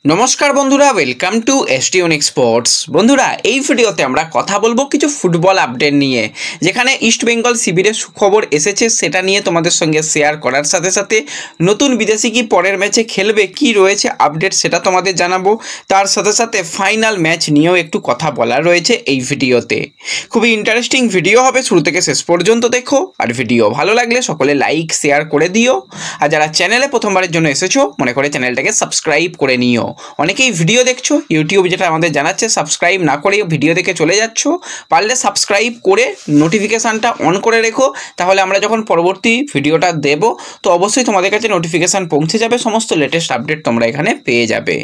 নমস্কার বন্ধুরা, welcome to এসটিউনিক sports. বন্ধুরা, এই ভিডিওতে আমরা কথা বলবো কিছু ফুটবল আপডেট নিয়ে, যেখানে ইস্ট বেঙ্গল শিবিরের সুখবর এসেছে সেটা নিয়ে তোমাদের সঙ্গে শেয়ার করার সাথে সাথে নতুন বিদেশি কি পরের ম্যাচে খেলবে, কি রয়েছে আপডেট সেটা তোমাদের জানাবো। তার সাথে সাথে ফাইনাল ম্যাচ নিয়েও একটু কথা বলার রয়েছে এই ভিডিওতে। খুবই ইন্টারেস্টিং ভিডিও হবে, শুরু থেকে শেষ পর্যন্ত দেখো। আর ভিডিও ভালো লাগলে সকলে লাইক শেয়ার করে দিও। আর যারা চ্যানেলে প্রথমবারের জন্য এসেছো, মনে করে চ্যানেলটাকে সাবস্ক্রাইব করে নিও। অনেকেই ভিডিও দেখছো, ইউটিউব যেটা আমাদের জানাচ্ছে সাবস্ক্রাইব না করে ভিডিও দেখে চলে যাচ্ছ। পারলে সাবস্ক্রাইব করে নোটিফিকেশানটা অন করে রেখো, তাহলে আমরা যখন পরবর্তী ভিডিওটা দেব তো অবশ্যই তোমাদের কাছে নোটিফিকেশান পৌঁছে যাবে, সমস্ত লেটেস্ট আপডেট তোমরা এখানে পেয়ে যাবে।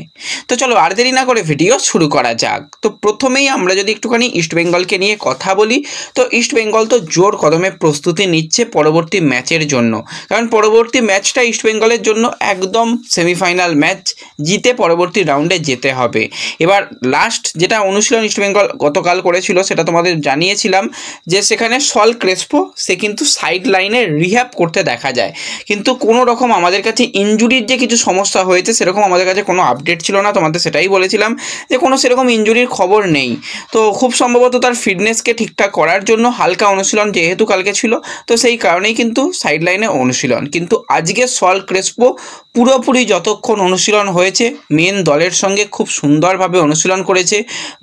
তো চলো আর দেরি না করে ভিডিও শুরু করা যাক। তো প্রথমেই আমরা যদি একটুখানি ইস্ট বেঙ্গলকে নিয়ে কথা বলি, তো ইস্ট বেঙ্গল তো জোর কদমে প্রস্তুতি নিচ্ছে পরবর্তী ম্যাচের জন্য, কারণ পরবর্তী ম্যাচটা ইস্ট বেঙ্গলের জন্য একদম সেমিফাইনাল ম্যাচ, জিতে পরবর্তী রাউন্ডে যেতে হবে। এবার লাস্ট যেটা অনুশীলন ইস্ট বেঙ্গল গতকাল করেছিল সেটা তোমাদের জানিয়েছিলাম যে সেখানে সল ক্রেসপো সে কিন্তু সাইড লাইনে রিহ্যাব করতে দেখা যায়, কিন্তু কোনো রকম আমাদের কাছে ইনজুরির যে কিছু সমস্যা হয়েছে সেরকম আমাদের কাছে কোনো আপডেট ছিল না। তোমাদের সেটাই বলেছিলাম যে কোনো সেরকম ইনজুরির খবর নেই। তো খুব সম্ভবত তার ফিটনেসকে ঠিকঠাক করার জন্য হালকা অনুশীলন যেহেতু কালকে ছিল, তো সেই কারণেই কিন্তু সাইড লাইনে অনুশীলন। কিন্তু আজকে সল ক্রেসপো পুরোপুরি যতক্ষণ অনুশীলন হয়েছে মেন দলের সঙ্গে খুব সুন্দরভাবে অনুশীলন করেছে।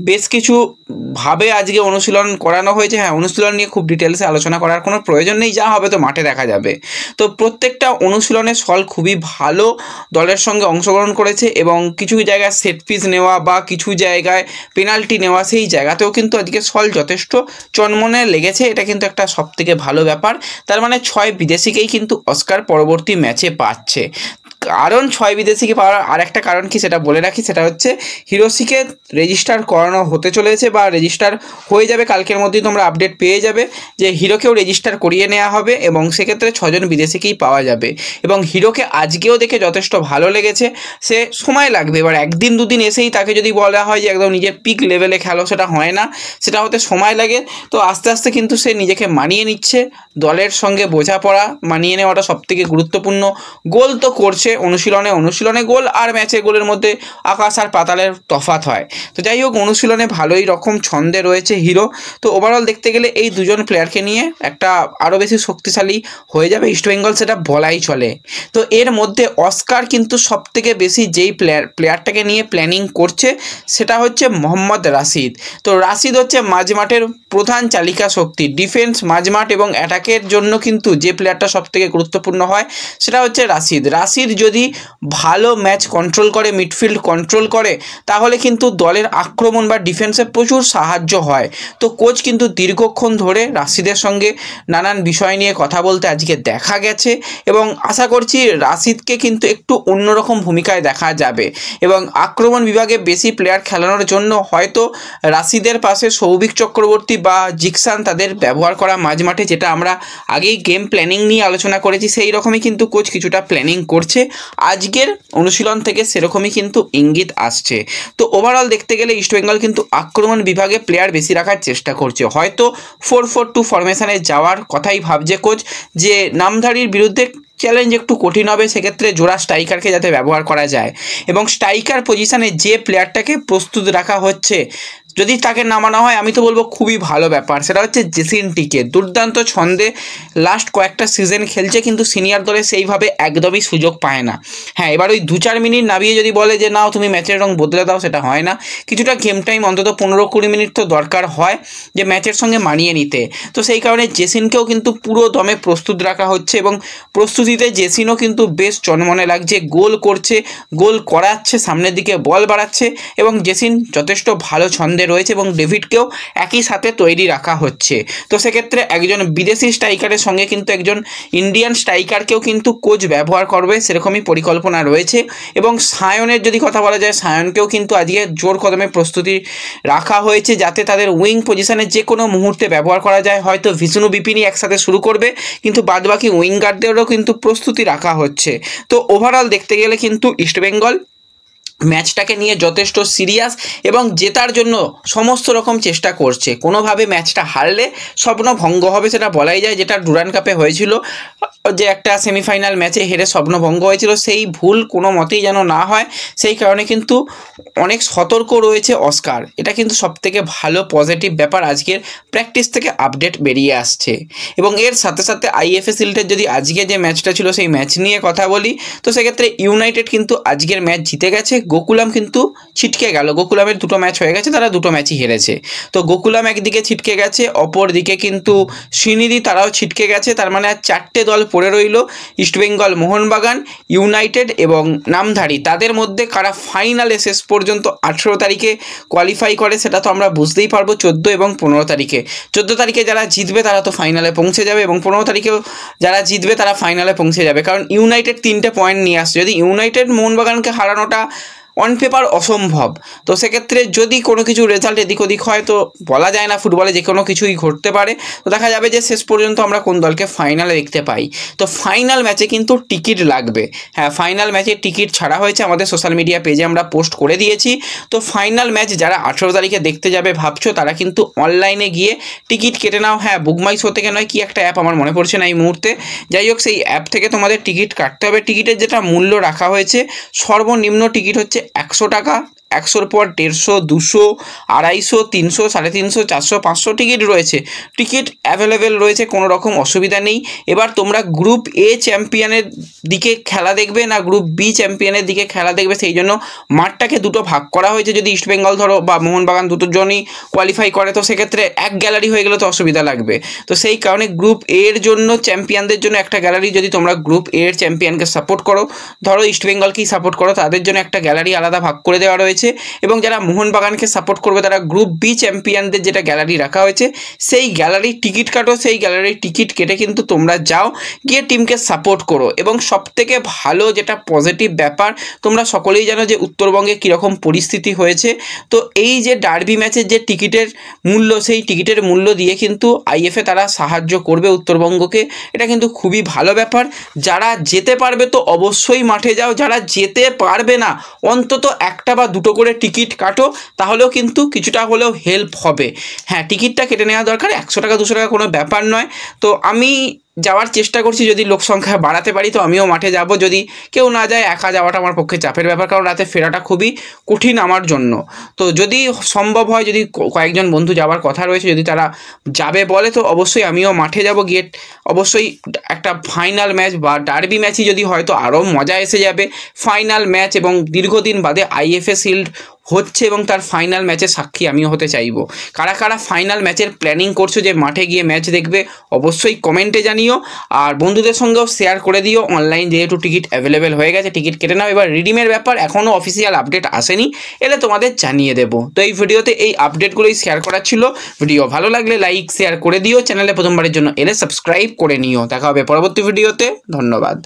বেশ কিছু ভাবে আজকে অনুশীলন করানো হয়েছে। হ্যাঁ, অনুশীলন নিয়ে খুব ডিটেলসে আলোচনা করার কোনো প্রয়োজন নেই, যা হবে তো মাঠে দেখা যাবে। তো প্রত্যেকটা অনুশীলনে সল খুবই ভালো দলের সঙ্গে অংশগ্রহণ করেছে, এবং কিছু জায়গায় সেট পিস নেওয়া বা কিছু জায়গায় পেনাল্টি নেওয়া, সেই জায়গাতেও কিন্তু আজকে সল যথেষ্ট চনমনে লেগেছে। এটা কিন্তু একটা সবথেকে ভালো ব্যাপার। তার মানে 6 বিদেশিকেই কিন্তু অস্কার পরবর্তী ম্যাচে পাচ্ছে। কারণ 6 বিদেশিকে পাওয়ার আর একটা কারণ কি সেটা বলে রাখি, সেটা হচ্ছে হিরোশিকে রেজিস্টার করানো হতে চলেছে বা রেজিস্টার হয়ে যাবে কালকের মধ্যেই, তোমরা আপডেট পেয়ে যাবে যে হিরোকেও রেজিস্টার করিয়ে নেওয়া হবে, এবং সেক্ষেত্রে 6 জন বিদেশিকেই পাওয়া যাবে। এবং হিরোকে আজকেও দেখে যথেষ্ট ভালো লেগেছে। সে সময় লাগবে, এবার একদিন দুদিন এসেই তাকে যদি বলা হয় যে একদম নিজের পিক লেভেলে খেলো, সেটা হয় না, সেটা হতে সময় লাগে। তো আস্তে আস্তে কিন্তু সে নিজেকে মানিয়ে নিচ্ছে, দলের সঙ্গে বোঝাপড়া মানিয়ে নেওয়াটা সবথেকে গুরুত্বপূর্ণ। গোল তো করছে অনুশীলনে গোল আর ম্যাচে গোলের মধ্যে আকাশ আর পাতালের তফাৎ হয়। তো যাই হোক, অনুশীলনে ভালোই রকম ছন্দে রয়েছে হিরো। তো ওভারঅল দেখতে গেলে এই দুজন প্লেয়ারকে নিয়ে একটা আরও বেশি শক্তিশালী হয়ে যাবে ইস্টবেঙ্গল, সেটা বলাই চলে। তো এর মধ্যে অস্কার কিন্তু সবথেকে বেশি যেই প্লেয়ারটাকে নিয়ে প্ল্যানিং করছে সেটা হচ্ছে মোহাম্মদ রাশিদ। তো রাশিদ হচ্ছে মাঝমাঠের প্রধান চালিকা শক্তি। ডিফেন্স, মাঝমাঠ এবং অ্যাটাকের জন্য কিন্তু যে প্লেয়ারটা সবথেকে গুরুত্বপূর্ণ হয় সেটা হচ্ছে রাশিদ যদি ভালো ম্যাচ কন্ট্রোল করে, মিডফিল্ড কন্ট্রোল করে, তাহলে কিন্তু দলের আক্রমণ বা ডিফেন্সে প্রচুর সাহায্য হয়। তো কোচ কিন্তু দীর্ঘক্ষণ ধরে রাশিদের সঙ্গে নানান বিষয় নিয়ে কথা বলতে আজকে দেখা গেছে, এবং আশা করছি রাশিদকে কিন্তু একটু অন্যরকম ভূমিকায় দেখা যাবে, এবং আক্রমণ বিভাগে বেশি প্লেয়ার খেলানোর জন্য হয়তো রাশিদের পাশে সৌভিক চক্রবর্তী বা জিকসান তাদের ব্যবহার করা মাঝমাঠে, যেটা আমরা আগেই গেম প্ল্যানিং নিয়ে আলোচনা করেছি, সেই রকমই কিন্তু কোচ কিছুটা প্ল্যানিং করছে। আজকের অনুশীলন থেকে সেরকমই কিন্তু ইঙ্গিত আসছে। তো ওভারঅল দেখতে গেলে ইস্টবেঙ্গল কিন্তু আক্রমণ বিভাগে প্লেয়ার বেশি রাখার চেষ্টা করছে। হয়তো 4-4-2 ফরমেশনে যাওয়ার কথাই ভাবছে কোচ, যে নামধারীর বিরুদ্ধে চ্যালেঞ্জ একটু কঠিন হবে, সেক্ষেত্রে জোড়া স্ট্রাইকারকে যাতে ব্যবহার করা যায়, এবং স্ট্রাইকার পজিশনে যে প্লেয়ারটাকে প্রস্তুত রাখা হচ্ছে যদি তাকে নামানো হয়, আমি তো বলবো খুবই ভালো ব্যাপার। সেটা হচ্ছে জেসিনটিকে। দুর্দান্ত ছন্দে লাস্ট কয়েকটা সিজন খেলছে, কিন্তু সিনিয়র দলে সেইভাবে একদমই সুযোগ পায় না। হ্যাঁ, এবার ওই 2-4 মিনিট নামিয়ে যদি বলে যে নাও তুমি ম্যাচের রং বদলে দাও, সেটা হয় না। কিছুটা গেম টাইম অন্তত 15-20 মিনিট তো দরকার হয় যে ম্যাচের সঙ্গে মানিয়ে নিতে। তো সেই কারণে জেসিনকেও কিন্তু পুরো দমে প্রস্তুত রাখা হচ্ছে, এবং প্রস্তুতিতে জেসিনও কিন্তু বেশ চনমনে লাগছে। গোল করছে, গোল করাচ্ছে, সামনের দিকে বল বাড়াচ্ছে, এবং জেসিন যথেষ্ট ভালো ছন্দে রয়েছে, এবং ডেভিডকেও একই সাথে তৈরি রাখা হচ্ছে। তো সেক্ষেত্রে একজন বিদেশি স্ট্রাইকারের সঙ্গে কিন্তু একজন ইন্ডিয়ান স্ট্রাইকারকেও কিন্তু কোচ ব্যবহার করবে, সেরকমই পরিকল্পনা রয়েছে। এবং সায়নের যদি কথা বলা যায়, সায়নকেও কিন্তু আজকে জোর কদমে প্রস্তুতি রাখা হয়েছে, যাতে তাদের উইং পজিশনে যে কোনো মুহূর্তে ব্যবহার করা যায়। হয়তো বিষ্ণু বিপিনই একসাথে শুরু করবে, কিন্তু বাদবাকি উইঙ্গারদেরও কিন্তু প্রস্তুতি রাখা হচ্ছে। তো ওভারঅল দেখতে গেলে কিন্তু ইস্টবেঙ্গল ম্যাচটাকে নিয়ে যথেষ্ট সিরিয়াস, এবং জেতার জন্য সমস্ত রকম চেষ্টা করছে। কোনোভাবে ম্যাচটা হারলে স্বপ্ন ভঙ্গ হবে, সেটা বলাই যায়, যেটা ডুরান্ড কাপে হয়েছিল। যে একটা সেমিফাইনাল ম্যাচে হেরে স্বপ্নভঙ্গ হয়েছিল, সেই ভুল কোনো মতেই যেন না হয়, সেই কারণে কিন্তু অনেক সতর্ক রয়েছে অস্কার। এটা কিন্তু সবথেকে ভালো পজিটিভ ব্যাপার, আজকের প্র্যাকটিস থেকে আপডেট বেরিয়ে আসছে। এবং এর সাথে সাথে আইএফএ শিল্ডের যদি আজকে যে ম্যাচটা ছিল সেই ম্যাচ নিয়ে কথা বলি, তো সেক্ষেত্রে ইউনাইটেড কিন্তু আজকের ম্যাচ জিতে গেছে, গোকুলাম কিন্তু ছিটকে গেল। গোকুলামের দুটো ম্যাচ হয়ে গেছে, তারা দুটো ম্যাচই হেরেছে। তো গোকুলাম একদিকে ছিটকে গেছে, অপর দিকে কিন্তু শ্রীনিধি তারাও ছিটকে গেছে। তার মানে আর 4টে দল পড়ে রইল, ইস্টবেঙ্গল, মোহনবাগান, ইউনাইটেড এবং নামধারী। তাদের মধ্যে কারা ফাইনালে শেষ পর্যন্ত 18 তারিখে কোয়ালিফাই করে সেটা তো আমরা বুঝতেই পারবো 14 এবং 15 তারিখে। 14 তারিখে যারা জিতবে তারা তো ফাইনালে পৌঁছে যাবে, এবং 15 তারিখেও যারা জিতবে তারা ফাইনালে পৌঁছে যাবে, কারণ ইউনাইটেড 3টে পয়েন্ট নিয়ে আসছে। যদি ইউনাইটেড মোহনবাগানকে হারানোটা অন পেপার অসম্ভব, তো সেক্ষেত্রে যদি কোনো কিছু রেজাল্ট এদিক ওদিক হয় তো বলা যায় না, ফুটবলে যে কোনো কিছুই ঘটতে পারে। তো দেখা যাবে যে শেষ পর্যন্ত আমরা কোন দলকে ফাইনালে দেখতে পাই। তো ফাইনাল ম্যাচে কিন্তু টিকিট লাগবে। হ্যাঁ, ফাইনাল ম্যাচের টিকিট ছাড়া হয়েছে, আমাদের সোশ্যাল মিডিয়া পেজে আমরা পোস্ট করে দিয়েছি। তো ফাইনাল ম্যাচ যারা 18 তারিখে দেখতে যাবে ভাবছো, তারা কিন্তু অনলাইনে গিয়ে টিকিট কেটে নাও। হ্যাঁ, বুকমাই শো থেকে নয়, কি একটা অ্যাপ আমার মনে পড়ছে না এই মুহূর্তে, যাই হোক সেই অ্যাপ থেকে তোমাদের টিকিট কাটতে হবে। টিকিটের যেটা মূল্য রাখা হয়েছে, সর্বনিম্ন টিকিট হচ্ছে 100 টাকা, 100-র পর 150, 200, 250, 300, 350, 400, 500 টিকিট রয়েছে। টিকিট অ্যাভেলেবেল রয়েছে, কোনো রকম অসুবিধা নেই। এবার তোমরা গ্রুপ এ চ্যাম্পিয়নের দিকে খেলা দেখবে না গ্রুপ বি চ্যাম্পিয়নের দিকে খেলা দেখবে, সেই জন্য মাঠটাকে দুটো ভাগ করা হয়েছে। যদি ইস্টবেঙ্গল ধরো বা মোহনবাগান দুজনই কোয়ালিফাই করে, তো সেক্ষেত্রে এক গ্যালারি হয়ে গেলে তো অসুবিধা লাগবে। তো সেই কারণে গ্রুপ এর জন্য চ্যাম্পিয়নদের জন্য একটা গ্যালারি, যদি তোমরা গ্রুপ এর চ্যাম্পিয়নকে সাপোর্ট করো, ধরো ইস্টবেঙ্গলকেই সাপোর্ট করো, তাদের জন্য একটা গ্যালারি আলাদা ভাগ করে দেওয়া রয়েছে। এবং যারা মোহনবাগানকে সাপোর্ট করবে তারা গ্রুপ বি চ্যাম্পিয়নদের যেটা গ্যালারি রাখা হয়েছে সেই গ্যালারির টিকিট কাটো। সেই গ্যালারির টিকিট কেটে কিন্তু তোমরা যাও, গিয়ে টিমকে সাপোর্ট করো। এবং সবথেকে ভালো যেটা পজিটিভ ব্যাপার, তোমরা সকলেই জানো যে উত্তরবঙ্গে কীরকম পরিস্থিতি হয়েছে। তো এই যে ডার্বি ম্যাচের যে টিকিটের মূল্য, সেই টিকিটের মূল্য দিয়ে কিন্তু আইএফএ তারা সাহায্য করবে উত্তরবঙ্গকে। এটা কিন্তু খুবই ভালো ব্যাপার। যারা যেতে পারবে তো অবশ্যই মাঠে যাও, যারা যেতে পারবে না অন্তত একটা বা দুটো করে টিকিট কাটো, তাহলেও কিন্তু কিছুটা হলেও হেল্প হবে। হ্যাঁ, টিকিটটা কেটে নেওয়া দরকার, 100 টাকা 200 টাকা কোনো ব্যাপার নয়। তো আমি যাওয়ার চেষ্টা করছি, যদি লোক সংখ্যা বাড়াতে পারি তো আমিও মাঠে যাব। যদি কেউ না যায়, একা যাওয়াটা আমার পক্ষে চাপের ব্যাপার, কারণ রাতে ফেরাটা খুবই কঠিন আমার জন্য। তো যদি সম্ভব হয়, যদি কয়েকজন বন্ধু যাওয়ার কথা রয়েছে, যদি তারা যাবে বলে, তো অবশ্যই আমিও মাঠে যাব। গিয়ে অবশ্যই একটা ফাইনাল ম্যাচ বা ডার্বি ম্যাচই যদি হয় তো আরও মজা এসে যাবে। ফাইনাল ম্যাচ এবং দীর্ঘদিন বাদে আইএফএ শিল্ড হচ্ছে, এবং তার ফাইনাল ম্যাচের সাক্ষী আমিও হতে চাইবো। কারা কারা ফাইনাল ম্যাচের প্ল্যানিং করছো যে মাঠে গিয়ে ম্যাচ দেখবে, অবশ্যই কমেন্টে জানিও। আর বন্ধুদের সঙ্গেও শেয়ার করে দিও। অনলাইন যেহেতু টিকিট অ্যাভেলেবেল হয়ে গেছে, টিকিট কেটে নাও। এবার রিডিমের ব্যাপার এখনও অফিসিয়াল আপডেট আসেনি, এলে তোমাদের জানিয়ে দেবো। তো এই ভিডিওতে এই আপডেটগুলোই শেয়ার করার ছিল। ভিডিও ভালো লাগলে লাইক শেয়ার করে দিও, চ্যানেলে প্রথমবারের জন্য এলে সাবস্ক্রাইব করে নিও। দেখা হবে পরবর্তী ভিডিওতে, ধন্যবাদ।